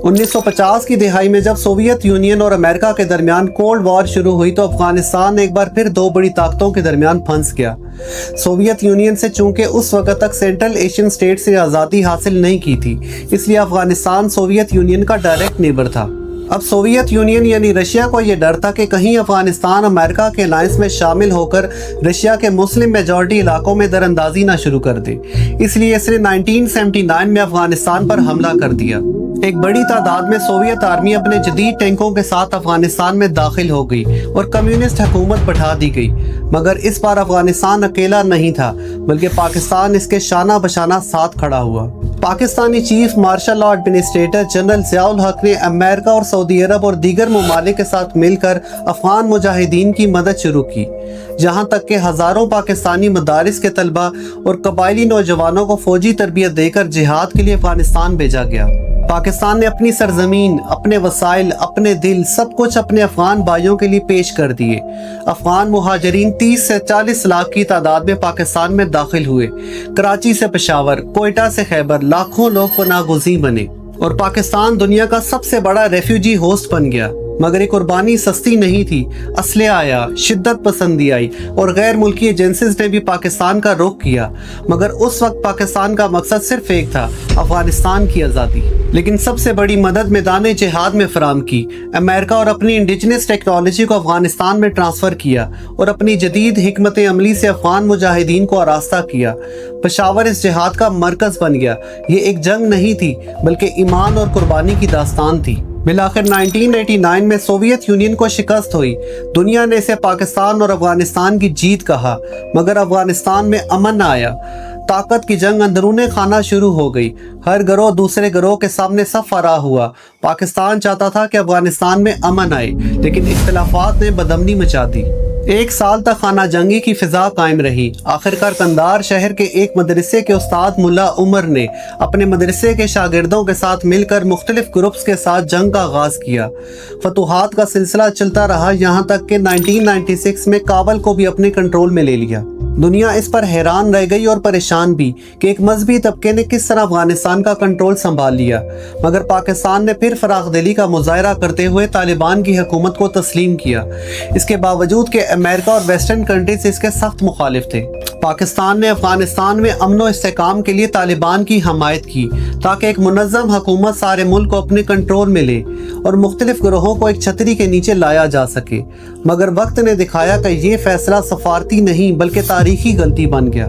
1950 की दिहाई में जब सोवियत यूनियन और अमेरिका के दरमियान कोल्ड वॉर शुरू हुई तो अफगानिस्तान एक बार फिर दो बड़ी ताकतों के दरमियान फंस गया। सोवियत यूनियन से चूंकि उस वक्त तक सेंट्रल एशियन स्टेट से आज़ादी हासिल नहीं की थी, इसलिए अफगानिस्तान सोवियत यूनियन का डायरेक्ट नेबर था। अब सोवियत यूनियन यानी रशिया को यह डर था कि कहीं अफगानिस्तान अमेरिका के अलायंस में शामिल होकर रशिया के मुस्लिम मेजॉरिटी इलाकों में दरअंदाजी ना शुरू कर दे, इसलिए इसने 1979 में अफगानिस्तान पर हमला कर दिया। एक बड़ी तादाद में सोवियत आर्मी अपने जदीद टैंकों के साथ अफगानिस्तान में दाखिल हो गई और कम्युनिस्ट हुकूमत बैठा दी गई। मगर इस बार अफगानिस्तान अकेला नहीं था, बल्कि पाकिस्तान इसके शाना बशाना साथ खड़ा हुआ। Pakistani chief marshal law administrator general Ziaul हक ने अमेरिका और सऊदी अरब और दीगर ममालिक के साथ मिलकर अफगान मुजाहिदीन की मदद शुरू की, जहाँ तक कि हज़ारों पाकिस्तानी मदारिस के तलबा और कबायली नौजवानों को फौजी तरबियत देकर जिहाद के लिए अफगानिस्तान भेजा गया। पाकिस्तान ने अपनी सरजमीन, अपने वसाइल, अपने दिल, सब कुछ अपने अफगान भाइयों के लिए पेश कर दिए। अफगान मुहाजिरीन 30 से 40 लाख की तादाद में पाकिस्तान में दाखिल हुए। कराची से पेशावर, कोयटा से खैबर, लाखों लोग पनाहगज़ीर बने और पाकिस्तान दुनिया का सबसे बड़ा रेफ्यूजी होस्ट बन गया। मगर ये कुर्बानी सस्ती नहीं थी। असलहा आया, शिद्दत पसंदी आई और गैर मुल्की एजेंसीज ने भी पाकिस्तान का रुख किया। मगर उस वक्त पाकिस्तान का मकसद सिर्फ एक था, अफगानिस्तान की आज़ादी। लेकिन सबसे बड़ी मदद मैदान जिहाद में फराम की। अमेरिका और अपनी इंडिजिनस टेक्नोलॉजी को अफगानिस्तान में ट्रांसफ़र किया और अपनी जदीद हिकमत अमली से अफगान मुजाहिदीन को आरास्ता किया। पेशावर इस जिहाद का मरकज़ बन गया। ये एक जंग नहीं थी, बल्कि ईमान और कुर्बानी की दास्तान थी। बिलाखिर 1989 में सोवियत यूनियन को शिकस्त हुई। दुनिया ने इसे पाकिस्तान और अफगानिस्तान की जीत कहा, मगर अफगानिस्तान में अमन आया। ताकत की जंग अंदरूने खाना शुरू हो गई। हर गिरोह दूसरे गिरोह के सामने सफ आरा हुआ। पाकिस्तान चाहता था कि अफगानिस्तान में अमन आए, लेकिन इख्तिलाफात ने बदअमनी मचा दी। एक साल तक खाना जंगी की फिजा कायम रही। आखिरकार कंधार शहर के एक मदरसे के उस्ताद मुल्ला उमर ने अपने मदरसे के शागिर्दों के साथ मिलकर मुख्तलिफ ग्रुप्स के साथ जंग का आगाज किया। फतूहात का सिलसिला चलता रहा, यहाँ तक कि 1996 में काबल को भी अपने कंट्रोल में ले लिया। दुनिया इस पर हैरान रह गई और परेशान भी कि एक मजहबी तबके ने किस तरह अफगानिस्तान का कंट्रोल संभाल लिया। मगर पाकिस्तान ने फिर फराखदिली का मुजाहरा करते हुए तालिबान की हुकूमत को तस्लीम किया। इसके बावजूद कि अमेरिका और वेस्टर्न कंट्रीज इसके सख्त मुखालिफ थे। पाकिस्तान ने अफगानिस्तान में अमन और इस्तेहकाम के लिए तालिबान की हमायत की, ताकि एक मुनज़्ज़म हुकूमत सारे मुल्क को अपने कंट्रोल में ले और मुख्तलिफ ग्रोहों को एक छतरी के नीचे लाया जा सके। मगर वक्त ने दिखाया कि ये फैसला सफारती नहीं बल्कि तारीखी गलती बन गया।